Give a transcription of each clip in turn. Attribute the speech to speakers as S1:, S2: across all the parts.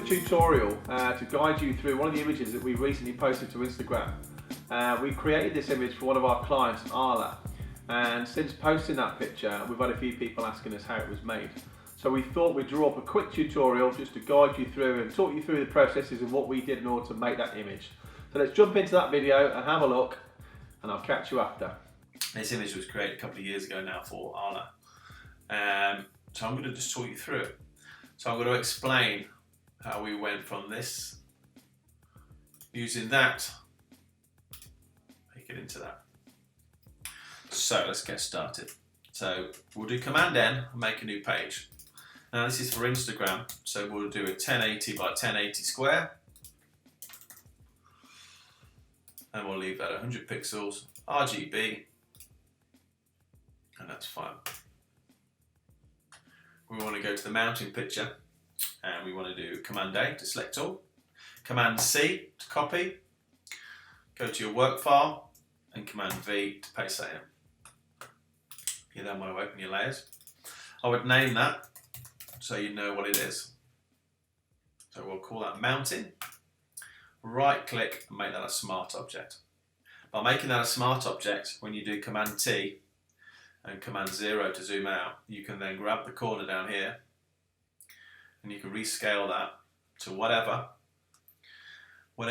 S1: tutorial to guide you through one of the images that we recently posted to Instagram. We created this image for one of our clients, Arla, and since posting that picture we've had a few people asking us how it was made. So we thought we'd draw up a quick tutorial just to guide you through and talk you through the processes of what we did in order to make that image. So let's jump into that video and have a look, and I'll catch you after.
S2: This image was created a couple of years ago now for Arla. So I'm going to just talk you through it. So I'm going to explain how we went from this, using that, make it into that. So let's get started. So we'll do Command N and make a new page. Now this is for Instagram, so we'll do a 1080 by 1080 square. And we'll leave that 100 pixels, RGB, and that's fine. We want to go to the mounting picture, and we want to do Command A to select all, Command C to copy, go to your work file, and Command V to paste that in. You then want to open your layers. I would name that so you know what it is. So we'll call that mounting. Right click and make that a smart object. By making that a smart object, when you do Command T and Command 0 to zoom out, you can then grab the corner down here and you can rescale that to whatever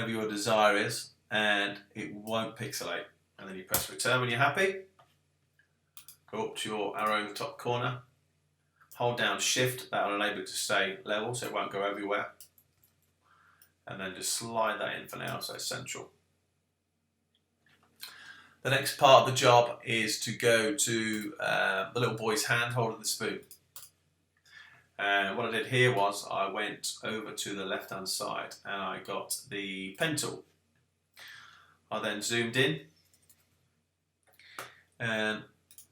S2: your desire is, and it won't pixelate. And then you press return when you're happy. Go up to your arrow in the top corner, hold down shift, that will enable it to stay level so it won't go everywhere. And then just slide that in for now so it's central. The next part of the job is to go to the little boy's hand holding the spoon. And what I did here was I went over to the left hand side and I got the pen tool. I then zoomed in and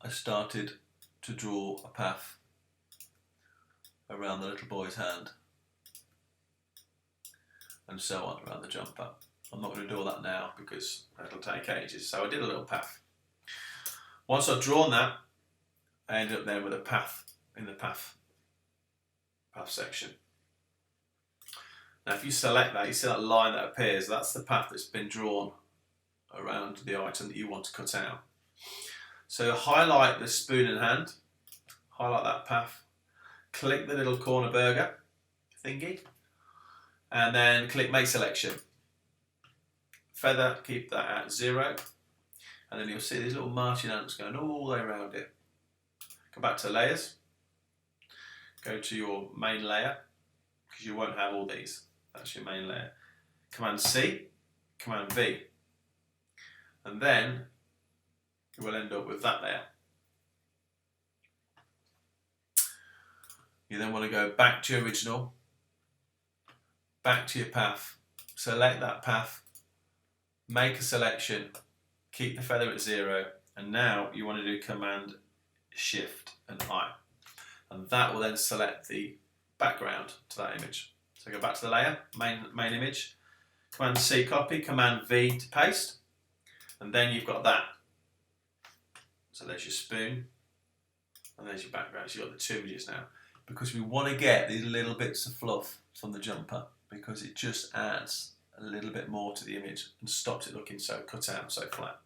S2: I started to draw a path around the little boy's hand, and so on around the jumper. I'm not going to do all that now because it'll take ages, so I did a little path. Once I've drawn that, I ended up then with a path in the path section. Now if you select that, you see that line that appears, that's the path that's been drawn around the item that you want to cut out. So highlight the spoon in hand, highlight that path, click the little corner burger thingy, and then click Make Selection. Feather, keep that at 0, and then you'll see these little marching ants going all the way around it. Go back to Layers, go to your main layer, because you won't have all these. That's your main layer. Command C, Command V, and then you will end up with that layer. You then want to go back to your original, back to your path, select that path, make a selection, keep the feather at 0, and now you want to do Command Shift and I, and that will then select the background to that image. So go back to the layer, main image, Command C copy, Command V to paste, and then you've got that. So there's your spoon, and there's your background. So you've got the two images now, because we want to get these little bits of fluff from the jumper, because it just adds a little bit more to the image and stops it looking so cut out, so flat.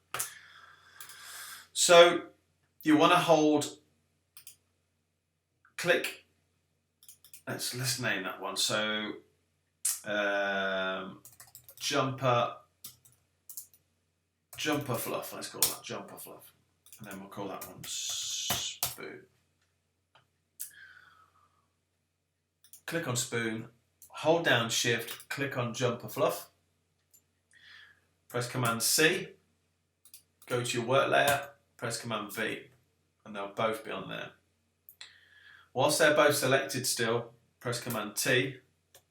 S2: So you want to hold, click, let's name that one. So jumper fluff, let's call that jumper fluff. And then we'll call that one spoon. Click on spoon, hold down shift, click on jumper fluff, press Command C, go to your work layer, press Command V, and they'll both be on there. Whilst they're both selected still, press Command T,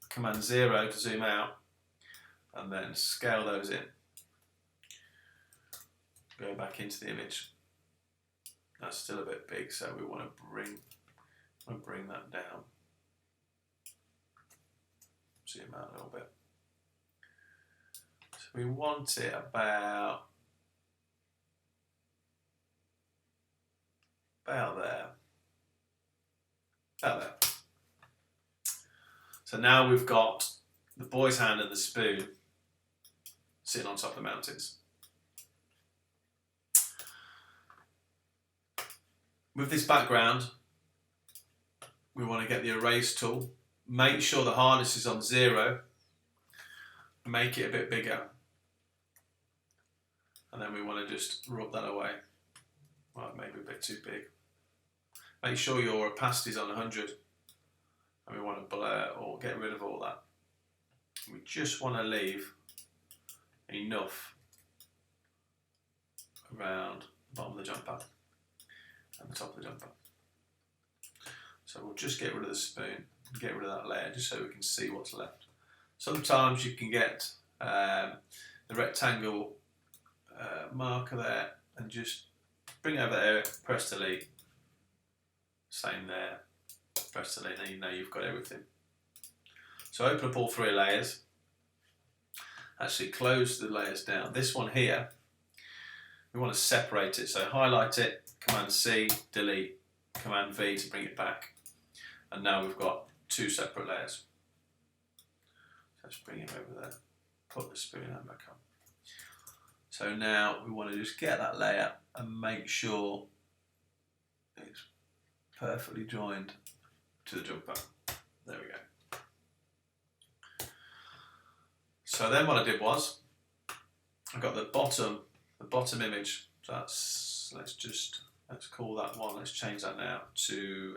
S2: Command 0 to zoom out, and then scale those in. Go back into the image. That's still a bit big, so we want to bring that down. Zoom out a little bit. So we want it about there. About there. So now we've got the boy's hand and the spoon sitting on top of the mountains. With this background, we want to get the erase tool. Make sure the hardness is on 0. Make it a bit bigger. And then we want to just rub that away. Well, maybe a bit too big. Make sure your opacity is on 100. And we want to blur or get rid of all that. We just want to leave enough around the bottom of the jumper and the top of the jumper. So we'll just get rid of the spoon, get rid of that layer just so we can see what's left. Sometimes you can get the rectangle marker there and just bring it over there, press delete, same there, press delete, and you know you've got everything. So open up all 3 layers, actually close the layers down. This one here, we want to separate it, so highlight it, Command C, delete, Command V to bring it back. And now we've got 2 separate layers. Let's bring him over there, put the spoon hand back on. So now we want to just get that layer and make sure it's perfectly joined to the jumper. There we go. So then what I did was, I got the bottom image. So that's, let's call that one, let's change that now to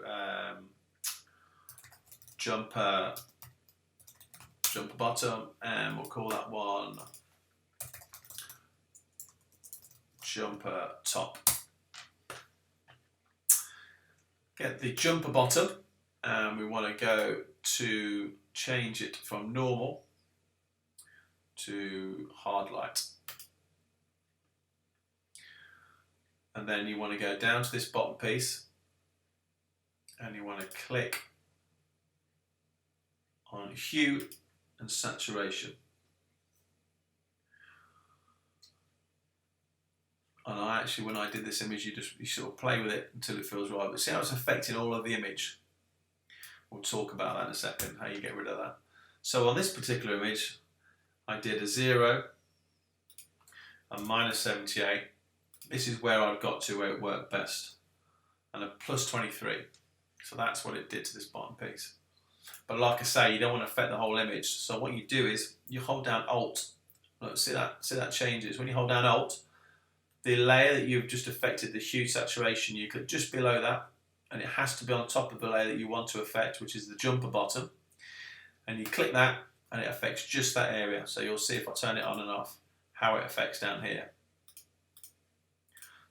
S2: jumper bottom, and we'll call that one jumper top. Get the jumper bottom, and we want to go to change it from normal to hard light. And then you want to go down to this bottom piece and you want to click on hue and saturation. And I actually, when I did this image, you sort of play with it until it feels right. But see how it's affecting all of the image. We'll talk about that in a second, how you get rid of that. So on this particular image, I did a 0, a -78. This is where I've got to where it worked best. And a +23. So that's what it did to this bottom piece. But like I say, you don't want to affect the whole image. So what you do is you hold down Alt. Look, see that changes. When you hold down Alt, the layer that you've just affected, the hue saturation, you click just below that, and it has to be on top of the layer that you want to affect, which is the jumper bottom. And you click that, and it affects just that area. So you'll see if I turn it on and off, how it affects down here.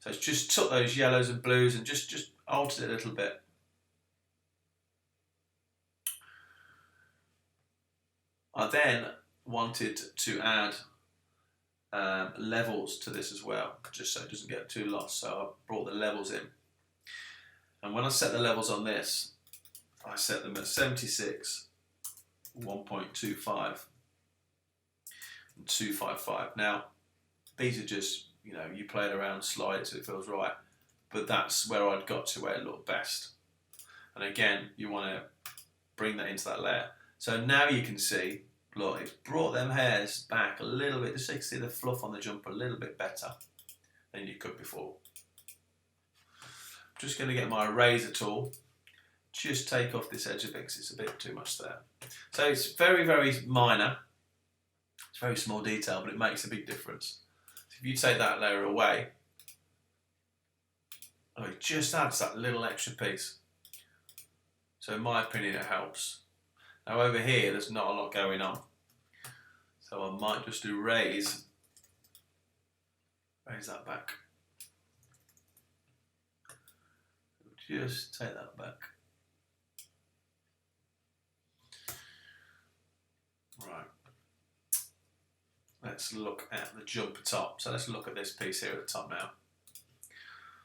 S2: So it's just took those yellows and blues and just altered it a little bit. I then wanted to add levels to this as well, just so it doesn't get too lost. So I brought the levels in. And when I set the levels on this, I set them at 76, 1.25 and 255. Now, these are just, you know, you play it around, slide it so it feels right, but that's where I'd got to where it looked best. And again, you want to bring that into that layer. So now you can see, look, it's brought them hairs back a little bit, just so you can see the fluff on the jumper a little bit better than you could before. I'm just going to get my eraser tool, just take off this edge of it because it's a bit too much there. So it's very, very minor. It's a very small detail, but it makes a big difference. So if you take that layer away, oh, it just adds that little extra piece. So in my opinion, it helps. Now over here, there's not a lot going on. So I might just do raise that back. Just take that back. Right. Let's look at the jumper top. So let's look at this piece here at the top now.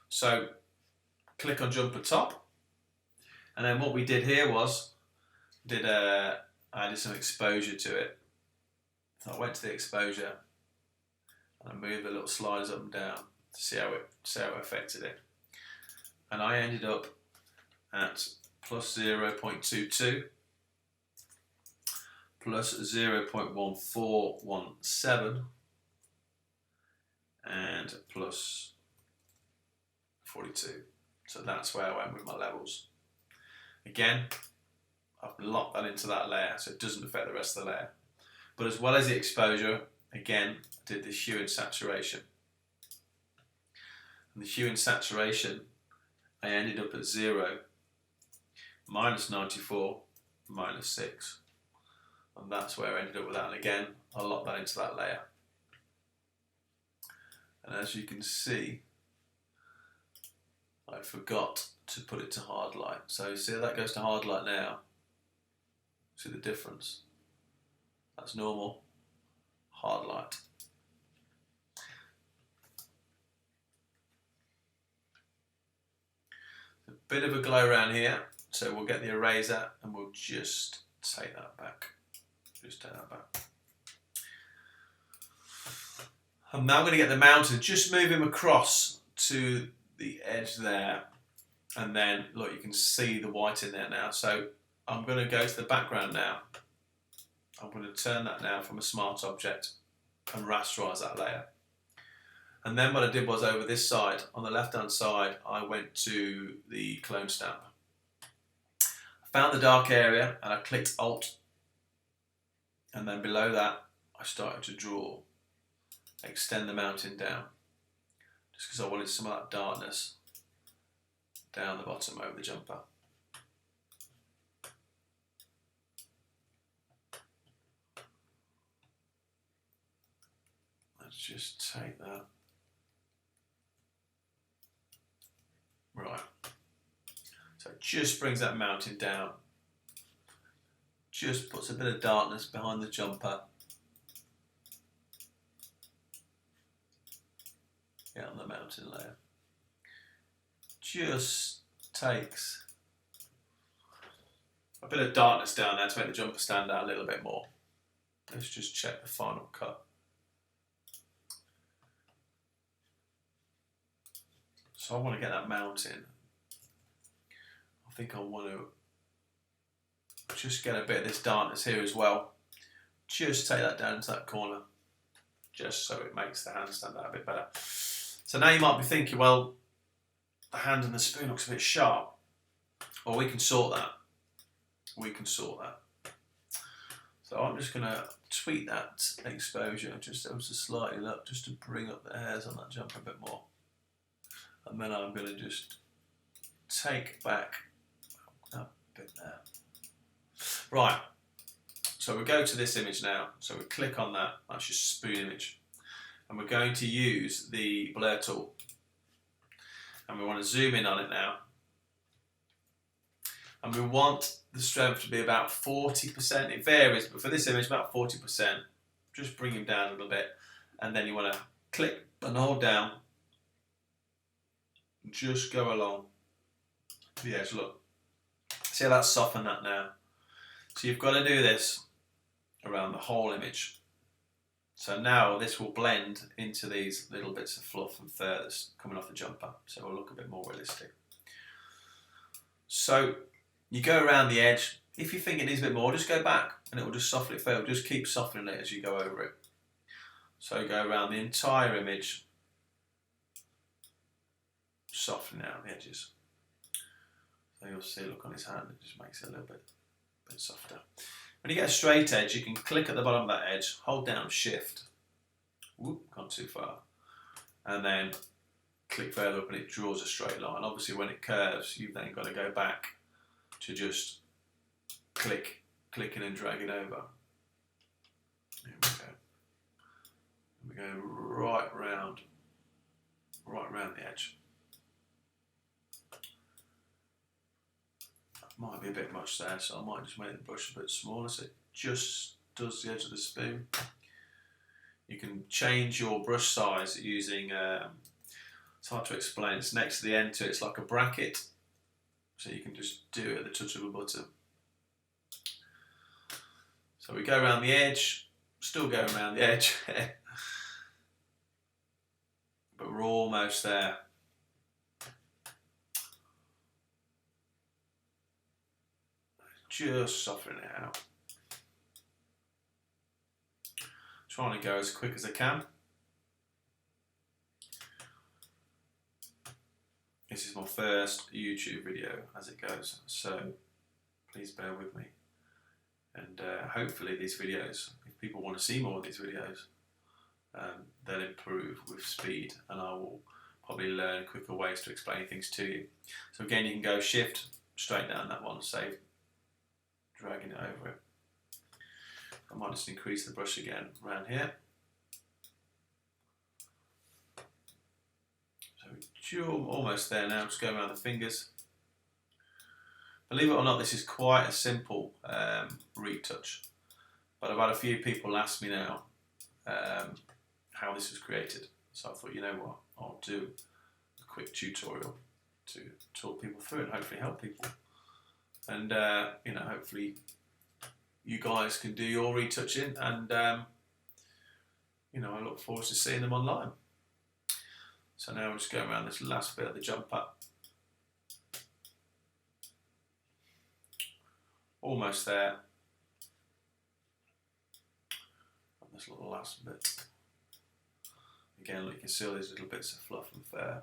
S2: So click on jumper top. And then what we did here was, added some exposure to it. So I went to the exposure and I moved the little sliders up and down to see how it affected it. And I ended up at +0.22, plus 0.1417 and plus 42. So that's where I went with my levels. Again, I've locked that into that layer so it doesn't affect the rest of the layer. But as well as the exposure, again, I did the hue and saturation. And the hue and saturation, I ended up at 0, minus 94, minus 6. And that's where I ended up with that. And again, I'll lock that into that layer. And as you can see, I forgot to put it to hard light. So you see how that goes to hard light now? See the difference? That's normal, hard light. A bit of a glow around here, so we'll get the eraser and we'll just take that back. Just take that back. I'm now going to get the mountain, just move him across to the edge there, and then look, you can see the white in there now. So I'm going to go to the background now. I'm going to turn that now from a smart object and rasterize that layer. And then what I did was over this side, on the left hand side, I went to the clone stamp. I found the dark area and I clicked Alt, and then below that I started to draw, extend the mountain down, just because I wanted some of that darkness down the bottom over the jumper. Let's just take that. Right. So it just brings that mountain down. Just puts a bit of darkness behind the jumper. Yeah, on the mountain layer. Just takes a bit of darkness down there to make the jumper stand out a little bit more. Let's just check the final cut. So I want to get that mountain. I think I want to just get a bit of this darkness here as well. Just take that down to that corner, just so it makes the hand stand out a bit better. So now you might be thinking, well, the hand and the spoon looks a bit sharp. Well, we can sort that. We can sort that. So I'm just going to tweak that exposure just ever so slightly up, just to bring up the hairs on that jumper a bit more. And then I'm going to just take back that bit there. Right, so we go to this image now. So we click on that, that's your spoon image. And we're going to use the blur tool. And we want to zoom in on it now. And we want the strength to be about 40%. It varies, but for this image, about 40%. Just bring him down a little bit. And then you want to click and hold down. Just go along the edge, look. See how that's softened that now? So you've got to do this around the whole image. So now this will blend into these little bits of fluff and fur that's coming off the jumper. So it'll look a bit more realistic. So you go around the edge. If you think it needs a bit more, just go back and it will just soften it further. Just keep softening it as you go over it. So go around the entire image, softening out the edges. So you'll see, look on his hand, it just makes it a little bit softer. When you get a straight edge, you can click at the bottom of that edge, hold down Shift, whoop, gone too far, and then click further up and it draws a straight line. Obviously when it curves, you've then got to go back to just clicking and dragging over. Here we go. And we're going right round the edge. Might be a bit much there, so I might just make the brush a bit smaller so it just does the edge of the spoon. You can change your brush size using, it's hard to explain, it's next to the end to it, it's like a bracket, so you can just do it at the touch of a button. So we go around the edge, still go around the edge, but we're almost there. Just softening it out. trying to go as quick as I can. This is my first YouTube video as it goes, so please bear with me. And hopefully these videos, if people want to see more of these videos, they'll improve with speed, and I will probably learn quicker ways to explain things to you. So again, you can go shift straight down that one, save, dragging it over it. I might just increase the brush again around here. So we're almost there now, just go around the fingers. Believe it or not, this is quite a simple retouch, but I've had a few people ask me now how this was created. So I thought, you know what, I'll do a quick tutorial to talk people through it and hopefully help people. And you know, hopefully you guys can do your retouching, and you know, I look forward to seeing them online. So now we'll just go around this last bit of the jumper. Almost there. And this little last bit. Again, you can see all these little bits of fluff and fur,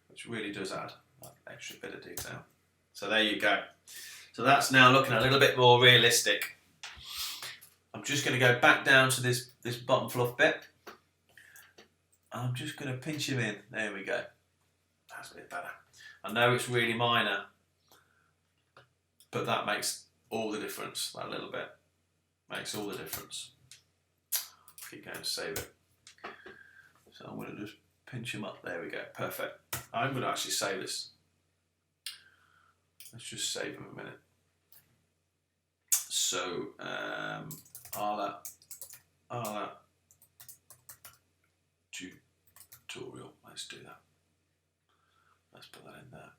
S2: which really does add that extra bit of detail. So there you go. So that's now looking a little bit more realistic. I'm just going to go back down to this bottom fluff bit. I'm just going to pinch him in. There we go. That's a bit better. I know it's really minor, but that makes all the difference. That little bit makes all the difference. Keep going to save it. So I'm going to just pinch him up. There we go. Perfect. I'm going to actually save this. Let's just save him a minute. So, Arla tutorial. Let's do that. Let's put that in there.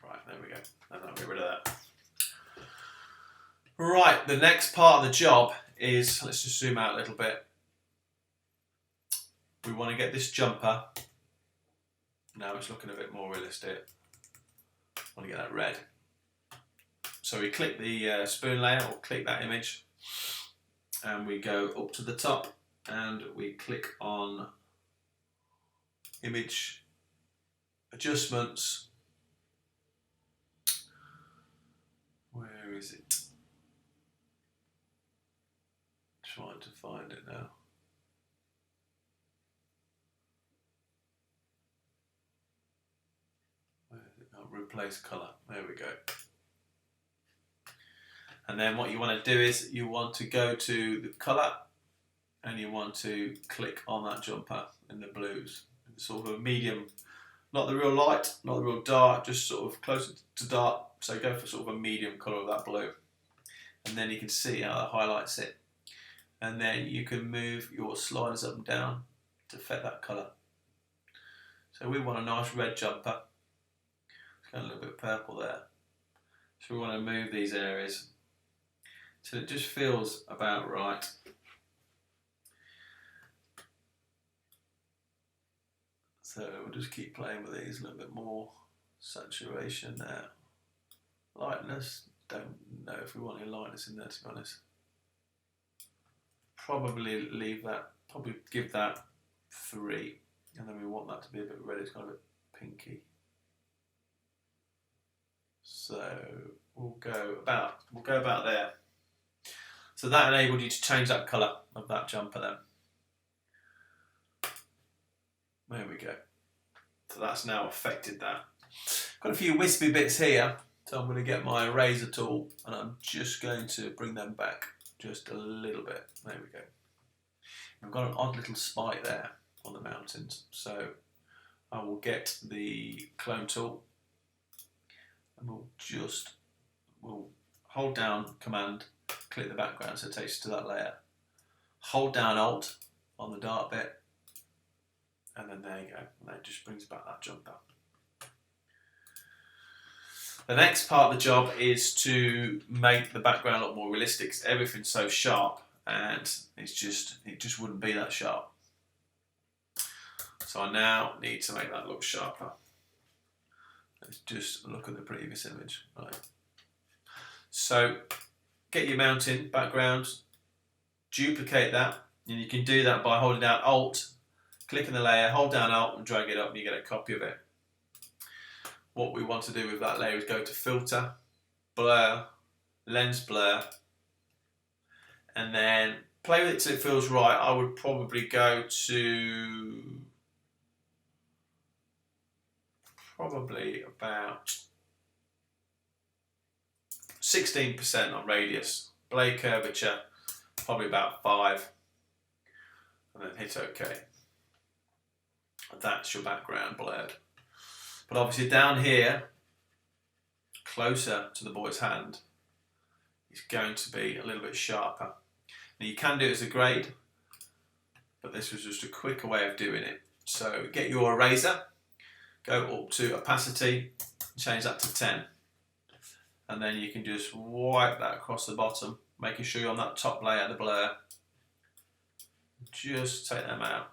S2: Right, there we go. And I'll get rid of that. Right, the next part of the job is, let's just zoom out a little bit. We want to get this jumper. Now it's looking a bit more realistic. I want to get that red. So we click the spoon layer, or click that image, and we go up to the top and we click on image adjustments. Where is it? Trying to find it now. Where is it? Oh, replace colour. There we go. And then what you want to do is you want to go to the colour and you want to click on that jumper in the blues. Sort of a medium, not the real light, not the real dark, just sort of closer to dark. So go for sort of a medium colour of that blue. And then you can see how that highlights it. And then you can move your sliders up and down to affect that colour. So we want a nice red jumper. It's got a little bit of purple there. So we want to move these areas so it just feels about right. So we'll just keep playing with these, a little bit more saturation there. Lightness, don't know if we want any lightness in there, to be honest. Probably leave that, probably give that 3, and then we want that to be a bit red, it's kind of a bit pinky. So we'll go about there. So that enabled you to change that colour of that jumper then. There we go. So that's now affected that. Got a few wispy bits here, so I'm going to get my eraser tool and I'm just going to bring them back just a little bit. There we go. I've got an odd little spike there on the mountains, so I will get the clone tool and we'll hold down Command, click the background so it takes you to that layer. Hold down Alt on the dark bit, and then there you go, and that just brings back that jumper. The next part of the job is to make the background look more realistic, because everything's so sharp and it just wouldn't be that sharp. So I now need to make that look sharper. Let's just look at the previous image. Right. So get your mountain background, duplicate that And you can do that by holding down Alt, clicking the layer, hold down Alt and drag it up and you get a copy of it. What we want to do with that layer is go to Filter, Blur, Lens Blur, and then play with it till it feels right. I would probably go to probably about 16% on radius. Blade curvature, probably about 5. And then hit OK. And that's your background blurred. But obviously down here, closer to the boy's hand, is going to be a little bit sharper. Now you can do it as a grade, but this was just a quicker way of doing it. So get your eraser, go up to opacity, change that to 10. And then you can just wipe that across the bottom, making sure you're on that top layer, the blur. Just take them out.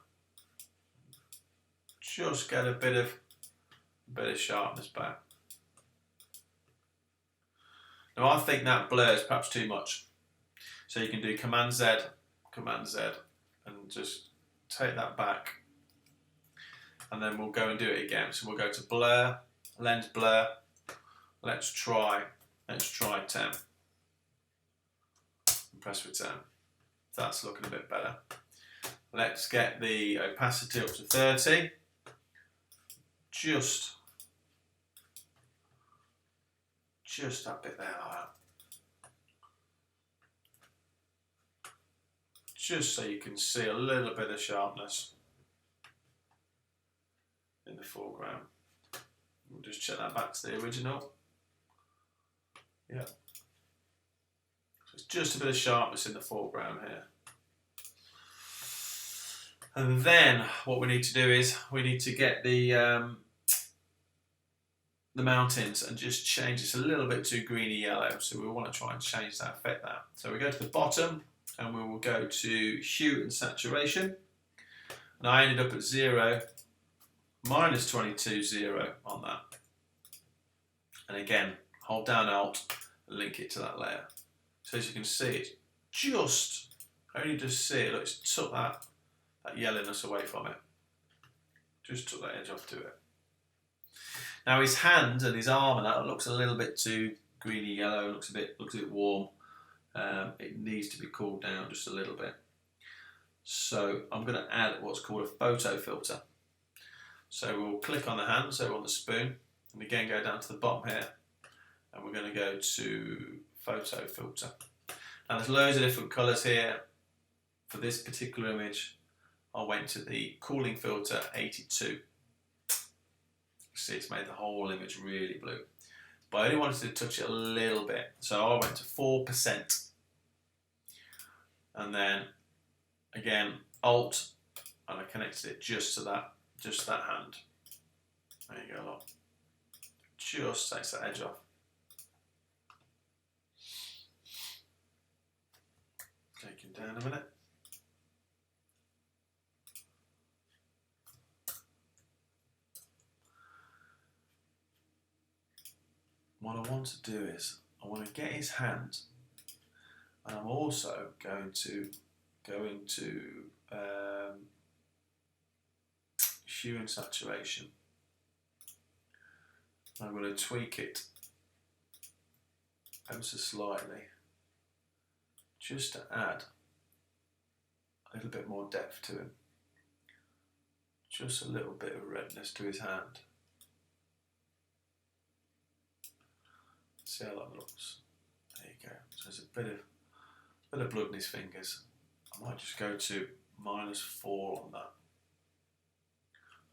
S2: Just get a bit of sharpness back. Now I think that blur is perhaps too much. So you can do Command Z, and just take that back. And then we'll go and do it again. So we'll go to Blur, Lens Blur. Let's try 10. And press return. That's looking a bit better. Let's get the opacity up to 30. Just that bit there like that. Just so you can see a little bit of sharpness in the foreground. We'll just check that back to the original. Yeah. So it's just a bit of sharpness in the foreground here. And then what we need to do is we need to get the mountains and just change this a little bit to greeny yellow. So we want to try and change that, affect that. So we go to the bottom and we will go to hue and saturation. And I ended up at 0, minus 22, 0 on that. And again, hold down Alt and link it to that layer. So as you can see, it's only just see it, look, it's took that yellowness away from it. Just took that edge off to it. Now his hand and his arm and that looks a little bit too greeny yellow, looks a bit warm. It needs to be cooled down just a little bit. So I'm going to add what's called a photo filter. So we'll click on the hand, so on the spoon, and again go down to the bottom here, and we're going to go to photo filter. Now there's loads of different colours here. For this particular image, I went to the cooling filter 82. See, it's made the whole image really blue. But I only wanted to touch it a little bit, so I went to 4%. And then again, Alt, and I connected it just to that hand. There you go, look. Just takes that edge off. Take it down a minute. What I want to do is, I want to get his hand, and I'm also going to go into hue and saturation. I'm going to tweak it ever so slightly, just to add a little bit more depth to him. Just a little bit of redness to his hand. See how that looks. There you go. So there's a bit of blood in his fingers. I might just go to -4 on that.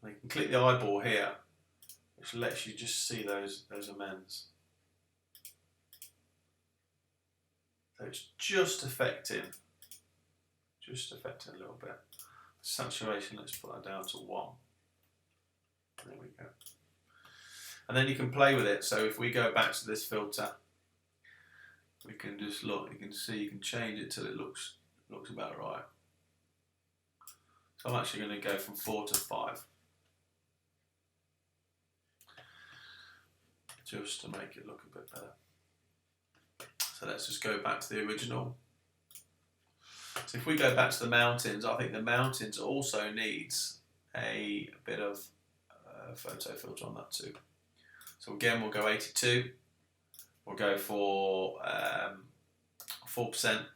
S2: And you can click the eyeball here, which lets you just see those amends. So it's just affecting a little bit. Saturation, let's put that down to 1. There we go. And then you can play with it. So if we go back to this filter, we can just look, you can see, you can change it till it looks about right. So I'm actually going to go from 4 to 5. Just to make it look a bit better. So let's just go back to the original. So if we go back to the mountains, I think the mountains also needs a bit of photo filter on that too. So again, we'll go 82. We'll go for 4%,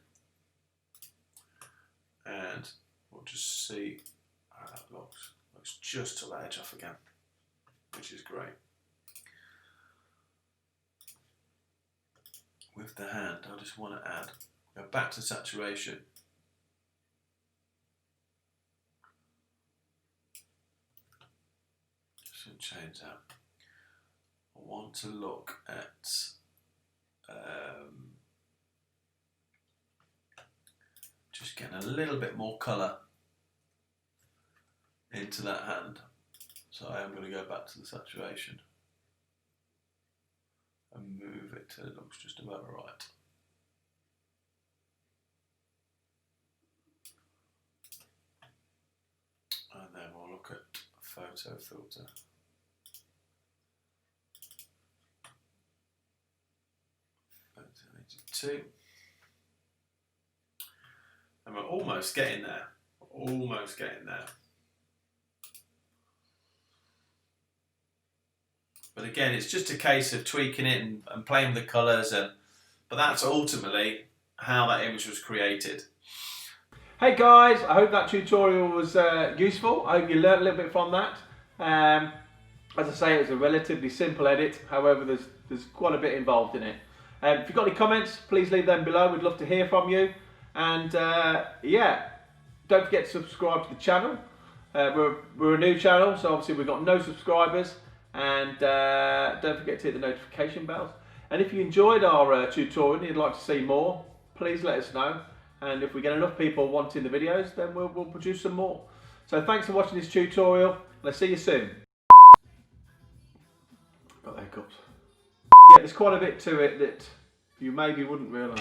S2: and we'll just see how that looks. Looks just to the edge off again, which is great. With the hand, I just want to add, go back to saturation. Just change that. I want to look at just getting a little bit more colour into that hand. So I am going to go back to the saturation and move it till it looks just about right. And then we'll look at photo filter. Photo 82. And we're almost getting there. Almost getting there. But again, it's just a case of tweaking it and playing with the colours, but that's ultimately how that image was created.
S1: Hey guys, I hope that tutorial was useful. I hope you learned a little bit from that. As I say, it was a relatively simple edit, however there's quite a bit involved in it. If you've got any comments, please leave them below. We'd love to hear from you. And yeah, don't forget to subscribe to the channel. We're a new channel, so obviously we've got no subscribers. And don't forget to hit the notification bells. And if you enjoyed our tutorial and you'd like to see more, please let us know. And if we get enough people wanting the videos, then we'll produce some more. So thanks for watching this tutorial, and I'll see you soon. Got the hiccups. Yeah, there's quite a bit to it that you maybe wouldn't realise.